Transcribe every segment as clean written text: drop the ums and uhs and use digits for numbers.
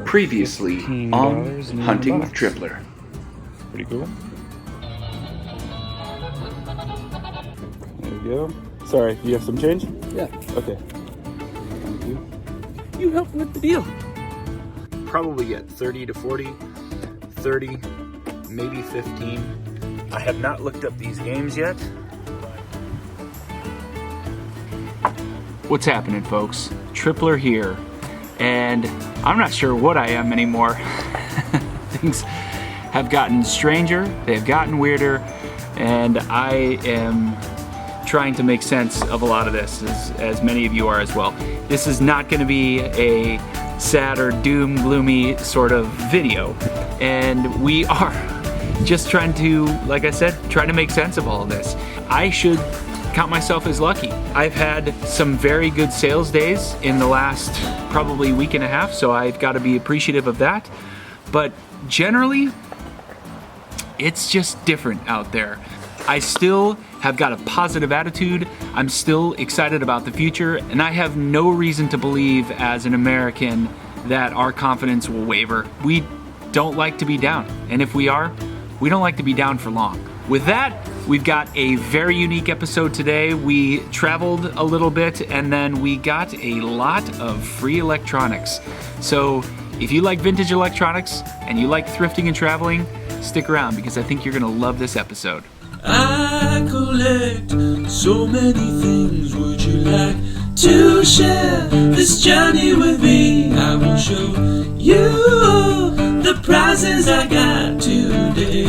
Previously on Hunting with Tripler. Pretty cool. There we go. Sorry, do you have some change? Yeah. Okay. Thank you. You helped with the deal. Probably get 30 to 40, 30, maybe 15. I have not looked up these games yet. What's happening, folks? Tripler here. And I'm not sure what I am anymore. Things have gotten stranger, they've gotten weirder, and I am trying to make sense of a lot of this, as many of you are as well. This is not going to be a sad or doom gloomy sort of video, and we are just trying to, like I said, try to make sense of all of this. I should count myself as lucky. I've had some very good sales days in the last probably week and a half, so I've got to be appreciative of that. But generally, it's just different out there. I still have got a positive attitude. I'm still excited about the future, and I have no reason to believe as an American that our confidence will waver. We don't like to be down, and if we are, we don't like to be down for long. With that, we've got a very unique episode today. We traveled a little bit and then we got a lot of free electronics. So if you like vintage electronics and you like thrifting and traveling, stick around because I think you're gonna love this episode. I collect so many things. Would you like to share this journey with me? I will show you the prizes I got today.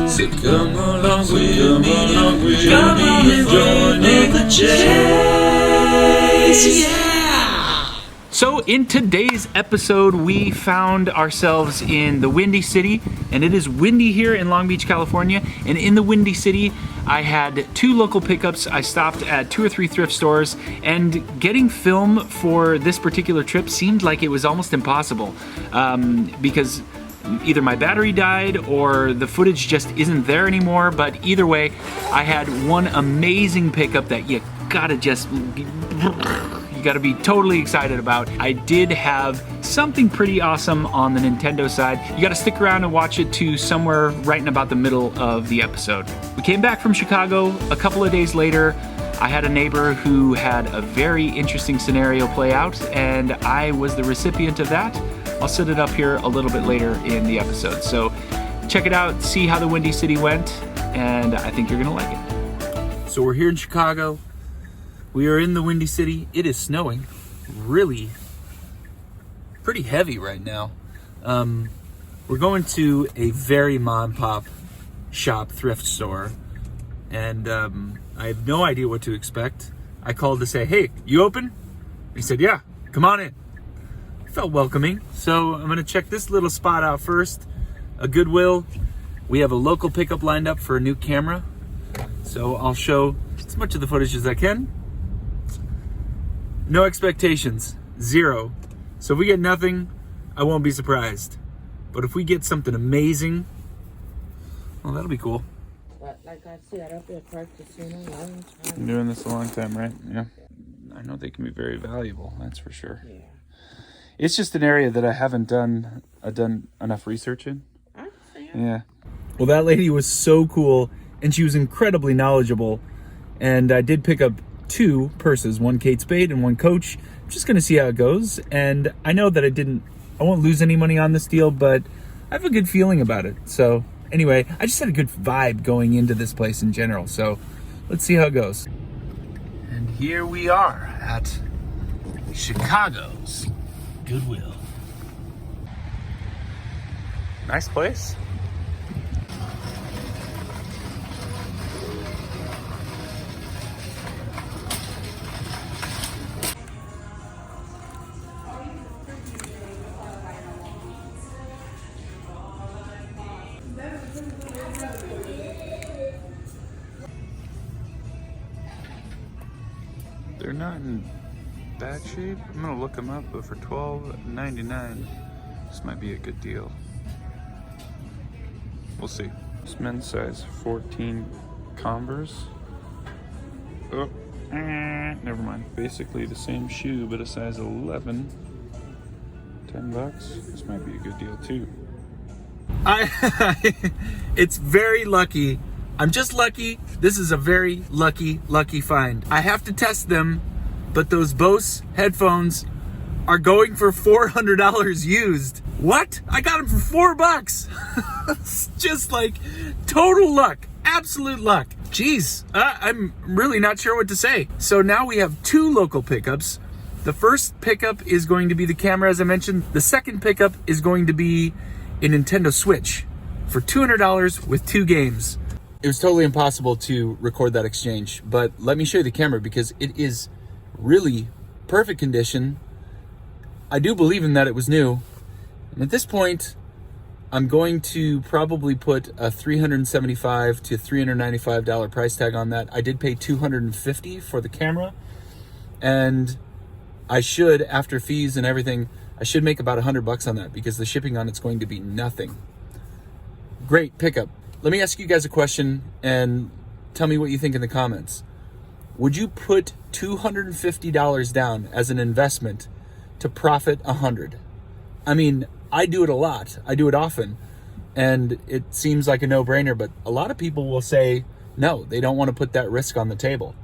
So come along with me, come on and join in the chase, yeah! So in today's episode, we found ourselves in the Windy City, and it is windy here in Long Beach, California. And in the Windy City, I had 2 local pickups. I stopped at 2 or 3 thrift stores, and getting film for this particular trip seemed like it was almost impossible because either my battery died or the footage just isn't there anymore. But either way, I had one amazing pickup that you gotta be totally excited about. I did have something pretty awesome on the Nintendo side. You gotta stick around and watch it to somewhere right in about the middle of the episode. We came back from Chicago a couple of days later. I had a neighbor who had a very interesting scenario play out, and I was the recipient of that. I'll set it up here a little bit later in the episode. So check it out, see how the Windy City went, and I think you're gonna like it. So we're here in Chicago. We are in the Windy City. It is snowing, really pretty heavy right now. We're going to a very mom and pop shop thrift store, and I have no idea what to expect. I called to say, hey, you open? He said, yeah, come on in. Felt welcoming, so I'm gonna check this little spot out first. A Goodwill. We have a local pickup lined up for a new camera, so I'll show as much of the footage as I can. No expectations, 0. So if we get nothing, I won't be surprised. But if we get something amazing, well, that'll be cool. But like I said, I've been practicing a long time. Been doing this a long time, right? Yeah. I know they can be very valuable, that's for sure. Yeah. It's just an area that I haven't done enough research in. I understand. Yeah. Well, that lady was so cool, and she was incredibly knowledgeable. And I did pick up 2 purses, one Kate Spade and one Coach. I'm just gonna see how it goes. And I know that I won't lose any money on this deal, but I have a good feeling about it. So anyway, I just had a good vibe going into this place in general. So let's see how it goes. And here we are at Chicago's Goodwill. Nice place. They're not in bad shape. I'm gonna look them up, but for $12.99, this might be a good deal. We'll see. This men's size 14 Converse. Oh, never mind. Basically the same shoe, but a size 11. $10. This might be a good deal too. It's very lucky. I'm just lucky. This is a very lucky find. I have to test them, but those Bose headphones are going for $400 used. What? I got them for $4. It's just like total luck, absolute luck. Jeez, I'm really not sure what to say. So now we have 2 local pickups. The first pickup is going to be the camera, as I mentioned. The second pickup is going to be a Nintendo Switch for $200 with 2 games. It was totally impossible to record that exchange, but let me show you the camera because it is really perfect condition. I do believe in that it was new. And at this point, I'm going to probably put a $375 to $395 price tag on that. I did pay $250 for the camera, and I should, after fees and everything, I should make about $100 on that because the shipping on it's going to be nothing. Great pickup. Let me ask you guys a question and tell me what you think in the comments. Would you put $250 down as an investment to profit $100? I mean, I do it a lot. I do it often. And it seems like a no-brainer, but a lot of people will say, no, they don't want to put that risk on the table.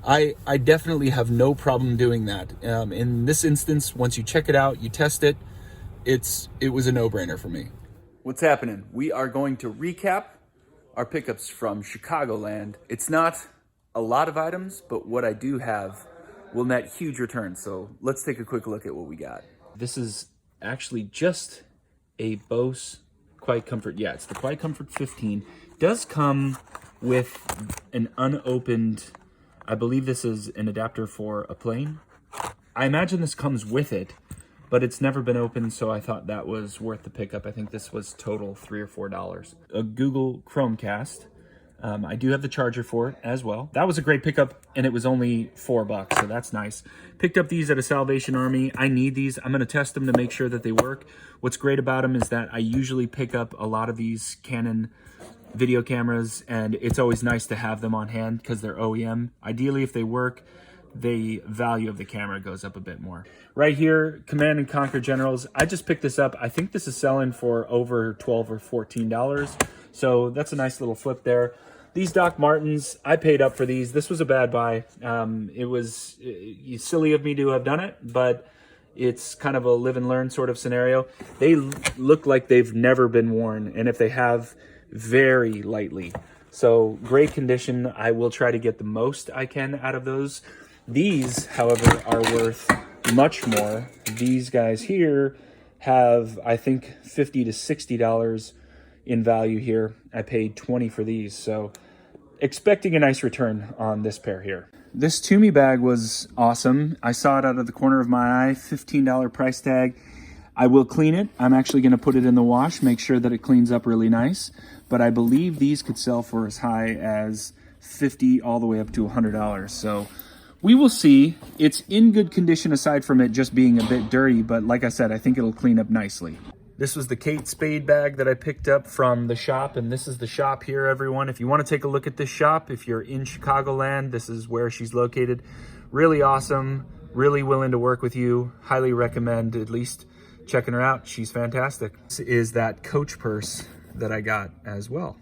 I definitely have no problem doing that. In this instance, once you check it out, you test it, it was a no-brainer for me. What's happening? We are going to recap our pickups from Chicagoland. It's not a lot of items, but what I do have will net huge returns. So let's take a quick look at what we got. This is actually just a Bose Quiet Comfort. Yeah, it's the Quiet Comfort 15. Does come with an unopened, I believe this is an adapter for a plane. I imagine this comes with it, but it's never been opened, so I thought that was worth the pickup. I think this was total $3 or $4. A Google Chromecast. I do have the charger for it as well. That was a great pickup, and it was only $4, so that's nice. Picked up these at a Salvation Army. I need these. I'm gonna test them to make sure that they work. What's great about them is that I usually pick up a lot of these Canon video cameras, and it's always nice to have them on hand because they're OEM. Ideally, if they work, the value of the camera goes up a bit more. Right here, Command & Conquer Generals. I just picked this up. I think this is selling for over $12 or $14. So that's a nice little flip there. These Doc Martens, I paid up for these. This was a bad buy. It was silly of me to have done it, but it's kind of a live and learn sort of scenario. They look like they've never been worn, and if they have, very lightly. So great condition. I will try to get the most I can out of those. These, however, are worth much more. These guys here have, I think, $50 to $60 in value here. I paid $20 for these, so expecting a nice return on this pair here. This Toomey bag was awesome. I saw it out of the corner of my eye, $15 price tag. I will clean it. I'm actually going to put it in the wash, make sure that it cleans up really nice. But I believe these could sell for as high as $50 all the way up to $100. So we will see. It's in good condition aside from it just being a bit dirty, but like I said, I think it'll clean up nicely. This was the Kate Spade bag that I picked up from the shop, and this is the shop here, everyone. If you want to take a look at this shop, if you're in Chicagoland, this is where she's located. Really awesome, really willing to work with you. Highly recommend at least checking her out. She's fantastic. This is that Coach purse that I got as well.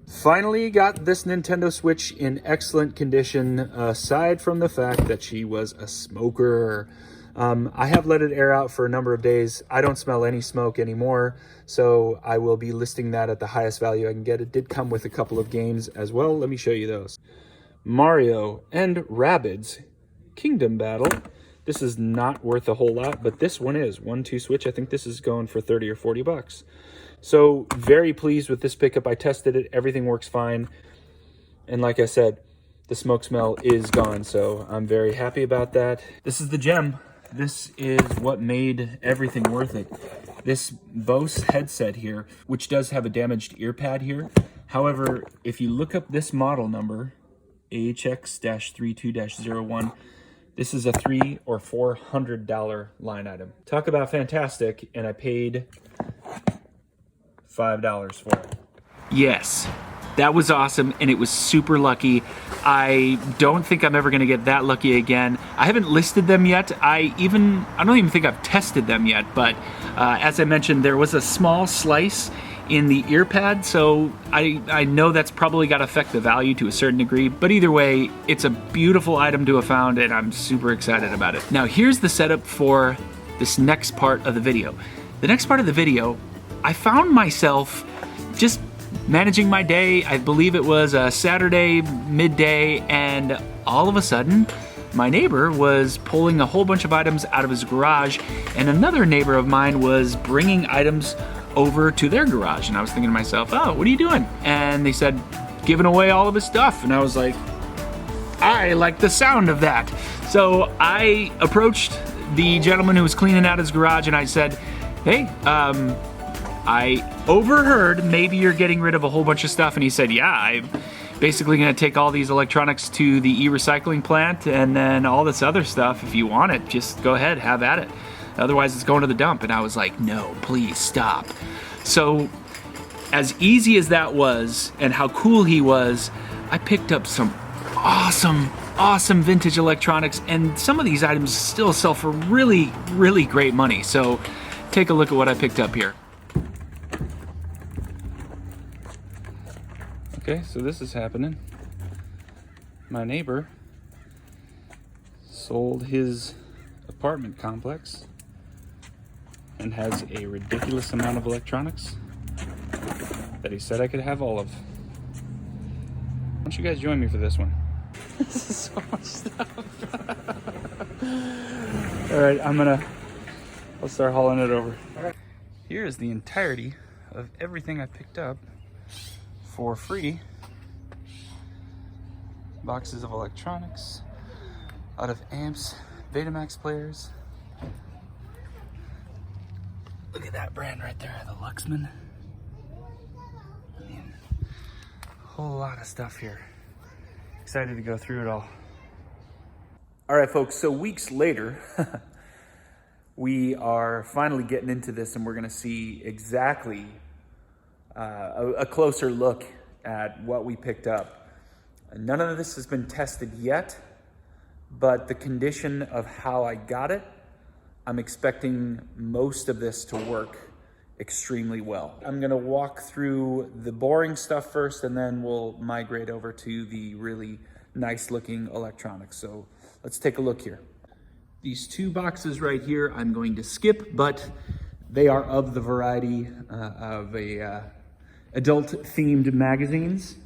Finally got this Nintendo Switch in excellent condition, aside from the fact that she was a smoker. I have let it air out for a number of days. I don't smell any smoke anymore, so I will be listing that at the highest value I can get. It did come with a couple of games as well. Let me show you those. Mario and Rabbids Kingdom Battle. This is not worth a whole lot, but this one is. 1-2 switch. I think this is going for 30 or 40 bucks. So very pleased with this pickup. I tested it. Everything works fine. And like I said, the smoke smell is gone, so I'm very happy about that. This is the gem. This is what made everything worth it. This Bose headset here, which does have a damaged ear pad here. However, if you look up this model number, AHX-32-01, this is a $300 or $400 line item. Talk about fantastic, and I paid $5 for it. Yes, That was awesome, and it was super lucky. I don't think I'm ever gonna get that lucky again. I haven't listed them yet. I don't even think I've tested them yet, but as I mentioned, there was a small slice in the ear pad, so I know that's probably got to affect the value to a certain degree, but either way, it's a beautiful item to have found, and I'm super excited about it. Now, here's the setup for this next part of the video. The next part of the video, I found myself just managing my day. I believe it was a Saturday midday, and all of a sudden my neighbor was pulling a whole bunch of items out of his garage, and another neighbor of mine was bringing items over to their garage. And I was thinking to myself, oh, what are you doing? And they said, giving away all of his stuff. And I was like, I like the sound of that. So I approached the gentleman who was cleaning out his garage, and I said, hey, I overheard maybe you're getting rid of a whole bunch of stuff. And he said, yeah, I'm basically gonna take all these electronics to the e-recycling plant, and then all this other stuff, if you want it, just go ahead, have at it. Otherwise it's going to the dump. And I was like, no, please stop. So as easy as that was and how cool he was, I picked up some awesome vintage electronics, and some of these items still sell for really, really great money. So take a look at what I picked up here. Okay, so this is happening. My neighbor sold his apartment complex and has a ridiculous amount of electronics that he said I could have all of. Why don't you guys join me for this one? This is so much stuff. All right, I'll start hauling it over. Here is the entirety of everything I picked up for free. Boxes of electronics, out of amps, Betamax players. Look at that brand right there, the Luxman. I mean, a whole lot of stuff here. Excited to go through it all. All right, folks, so weeks later, we are finally getting into this, and we're gonna see exactly a closer look at what we picked up. None of this has been tested yet, but the condition of how I got it, I'm expecting most of this to work extremely well. I'm gonna walk through the boring stuff first, and then we'll migrate over to the really nice looking electronics. So let's take a look here. These two boxes right here, I'm going to skip, but they are of the variety of adult themed magazines.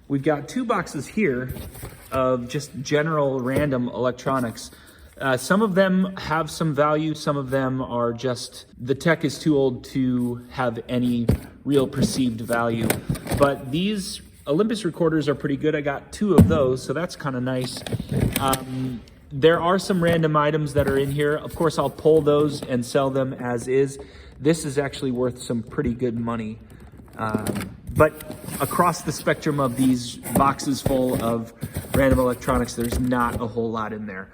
We've got two boxes here of just general random electronics. Some of them have some value, some of them are just, the tech is too old to have any real perceived value. But these Olympus recorders are pretty good. I got two of those, so that's kind of nice. There are some random items that are in here. Of course, I'll pull those and sell them as is. This is actually worth some pretty good money. But across the spectrum of these boxes full of random electronics, there's not a whole lot in there.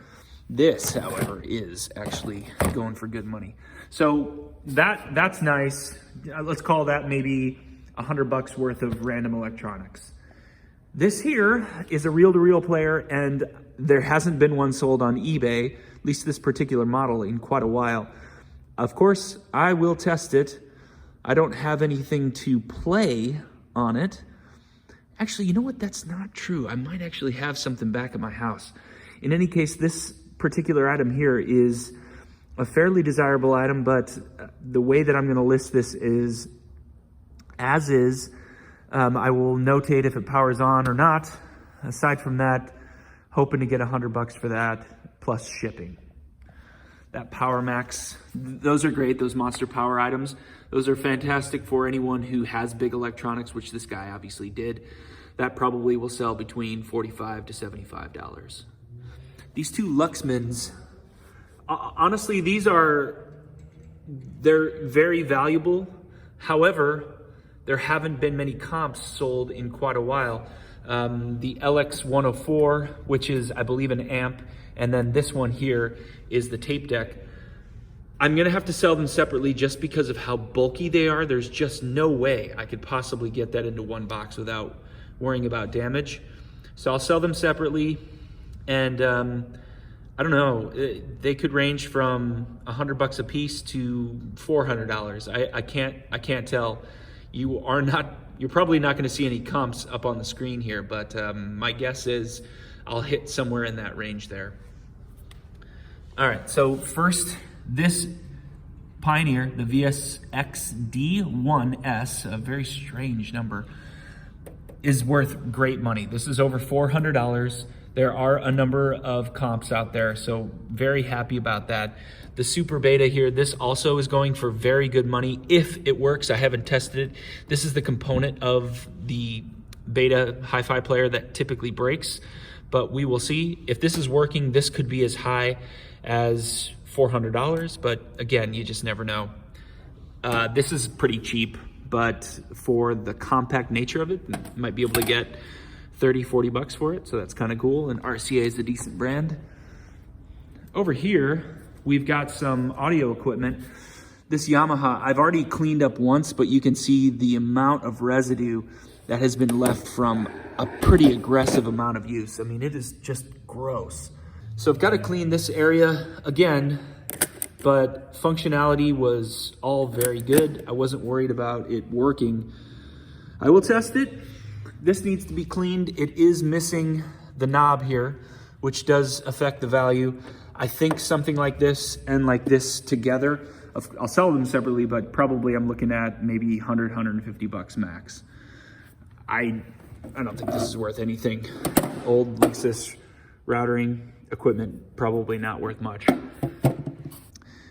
This, however, is actually going for good money. So that's nice. Let's call that maybe $100 worth of random electronics. This here is a reel-to-reel player, and there hasn't been one sold on eBay, at least this particular model, in quite a while. Of course, I will test it. I don't have anything to play on it. Actually, you know what? That's not true. I might actually have something back at my house. In any case, this particular item here is a fairly desirable item, but the way that I'm going to list this is as is. I will notate if it powers on or not. Aside from that, hoping to get $100 for that plus shipping. That Power Max, those are great, those Monster Power items. Those are fantastic for anyone who has big electronics, which this guy obviously did. That probably will sell between $45 to $75. These two Luxmans, honestly, they're very valuable. However, there haven't been many comps sold in quite a while. The LX104, which is, I believe, an amp, and then this one here is the tape deck. I'm gonna have to sell them separately just because of how bulky they are. There's just no way I could possibly get that into one box without worrying about damage. So I'll sell them separately, and I don't know, they could range from $100 a piece to $400. I can't tell. You're probably not gonna see any comps up on the screen here, but my guess is I'll hit somewhere in that range there. All right, so first, this Pioneer, the VSXD1S, a very strange number, is worth great money. This is over $400. There are a number of comps out there, so very happy about that. The Super Beta here, this also is going for very good money if it works. I haven't tested it. This is the component of the Beta hi-fi player that typically breaks, but we will see. If this is working, this could be as high as $400, but again, you just never know. This is pretty cheap, but for the compact nature of it, you might be able to get 30, 40 bucks for it, so that's kind of cool, and RCA is a decent brand. Over here, we've got some audio equipment. This Yamaha, I've already cleaned up once, but you can see the amount of residue that has been left from a pretty aggressive amount of use. I mean, it is just gross. So I've got to clean this area again, but functionality was all very good. I wasn't worried about it working. I will test it. This needs to be cleaned. It is missing the knob here, which does affect the value. I think something like this and like this together, I'll sell them separately, but probably I'm looking at maybe 100, 150 bucks max. I don't think this is worth anything. Old Linksys routering equipment, probably not worth much.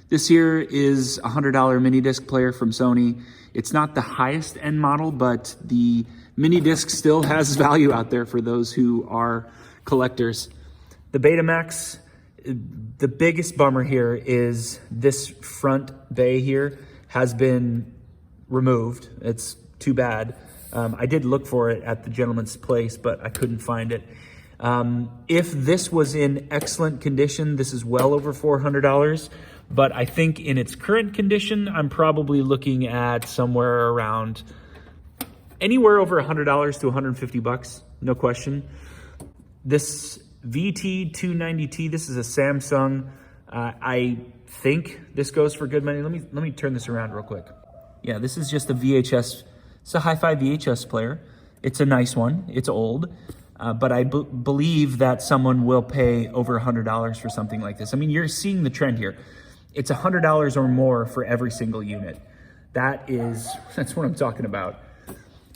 This here is a $100 mini disc player from Sony. It's not the highest end model, but the mini disc still has value out there for those who are collectors. The Betamax, the biggest bummer here is this front bay here has been removed. It's too bad. I did look for it at the gentleman's place, but I couldn't find it. If this was in excellent condition, this is well over $400, but I think in its current condition, I'm probably looking at somewhere around anywhere over $100 to 150 bucks, no question. This VT290T, this is a Samsung. I think this goes for good money. Let me turn this around real quick. Yeah, this is just a VHS. It's a hi-fi VHS player. It's a nice one. It's old. But I believe that someone will pay over $100 for something like this. I mean, you're seeing the trend here. It's $100 or more for every single unit. That's what I'm talking about.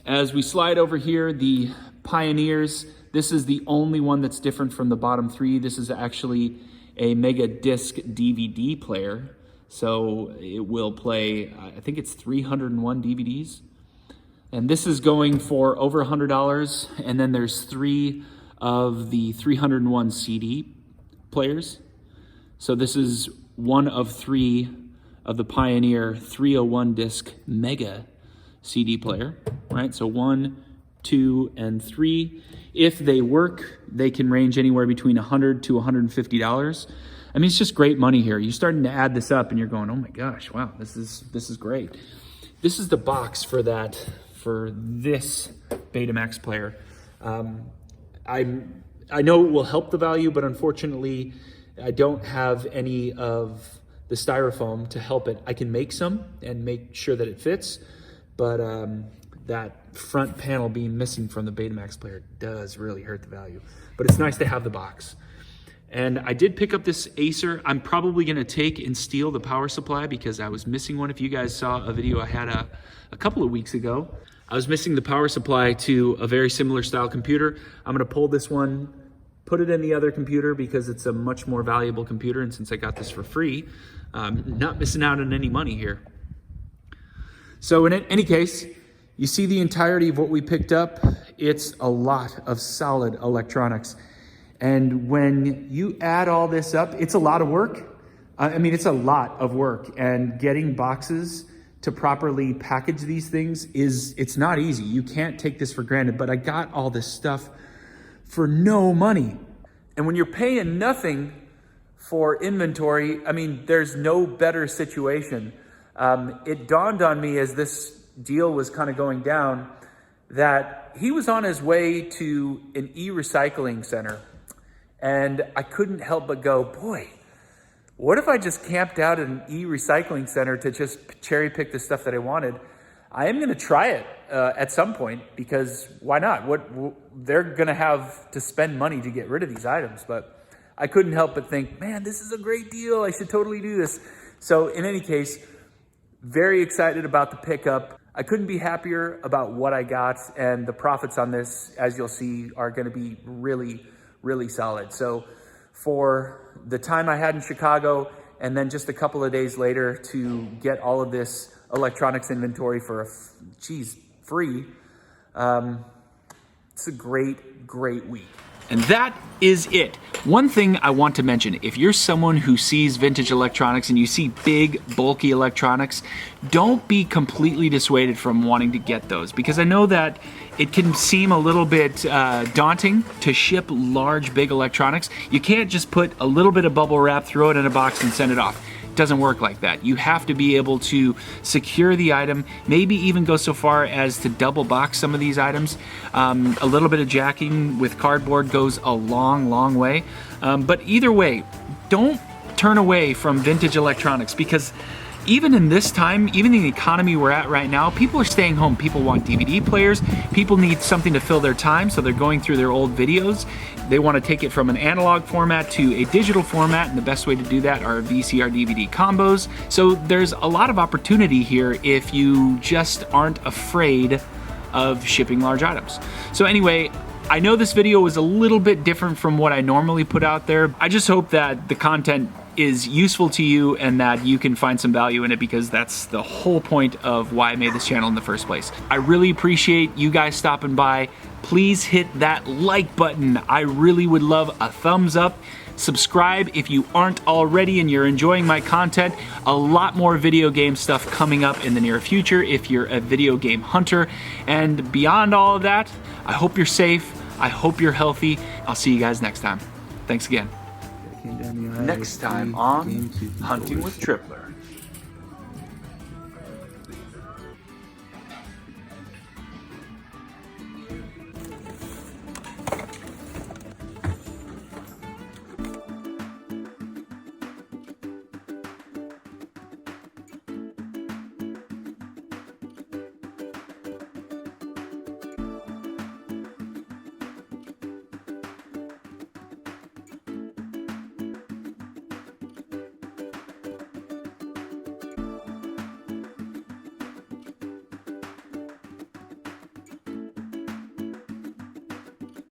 As we slide over here, the Pioneers, this is the only one that's different from the bottom three. This is actually a mega disc DVD player. So it will play, I think it's 301 DVDs. And this is going for over $100, and then there's 3 of the 301 CD players. So this is one of 3 of the Pioneer 301 disc mega CD player, right? So 1, 2, and 3. If they work, they can range anywhere between $100 to $150. I mean, it's just great money here. You're starting to add this up, and you're going, oh my gosh, wow, this is great. This is the box for this Betamax player. I know it will help the value, but unfortunately, I don't have any of the styrofoam to help it. I can make some and make sure that it fits, but that front panel being missing from the Betamax player does really hurt the value. But it's nice to have the box. And I did pick up this Acer. I'm probably gonna take and steal the power supply because I was missing one. If you guys saw a video I had a couple of weeks ago, I was missing the power supply to a very similar style computer. I'm gonna pull this one, put it in the other computer because it's a much more valuable computer, and since I got this for free, I'm not missing out on any money here. So in any case, you see the entirety of what we picked up. It's a lot of solid electronics. And when you add all this up, it's a lot of work. I mean, it's a lot of work, and getting boxes to properly package these things it's not easy. You can't take this for granted, but I got all this stuff for no money. And when you're paying nothing for inventory, I mean, there's no better situation. It dawned on me as this deal was kind of going down that he was on his way to an e-recycling center. And I couldn't help but go, boy, what if I just camped out at an e-recycling center to just cherry pick the stuff that I wanted? I am going to try it at some point, because why not? They're going to have to spend money to get rid of these items, but I couldn't help but think, man, this is a great deal. I should totally do this. So in any case, very excited about the pickup. I couldn't be happier about what I got, and the profits on this, as you'll see, are going to be really, really solid. So for the time I had in Chicago, and then just a couple of days later to get all of this electronics inventory for free, it's a great week. And that is it. One thing I want to mention, if you're someone who sees vintage electronics and you see big, bulky electronics, don't be completely dissuaded from wanting to get those, because I know that it can seem a little bit daunting to ship large, big electronics. You can't just put a little bit of bubble wrap, throw it in a box, and send it off. It doesn't work like that. You have to be able to secure the item, maybe even go so far as to double box some of these items. A little bit of jacking with cardboard goes a long way. But either way, don't turn away from vintage electronics, because even in this time, even in the economy we're at right now, people are staying home. People want DVD players. People need something to fill their time, so they're going through their old videos. They want to take it from an analog format to a digital format, and the best way to do that are VCR DVD combos. So there's a lot of opportunity here if you just aren't afraid of shipping large items. So anyway, I know this video was a little bit different from what I normally put out there. I just hope that the content is useful to you and that you can find some value in it, because that's the whole point of why I made this channel in the first place. I really appreciate you guys stopping by. Please hit that like button. I really would love a thumbs up. Subscribe if you aren't already and you're enjoying my content. A lot more video game stuff coming up in the near future if you're a video game hunter. And beyond all of that, I hope you're safe. I hope you're healthy. I'll see you guys next time. Thanks again. Next time on Hunting with Tripler.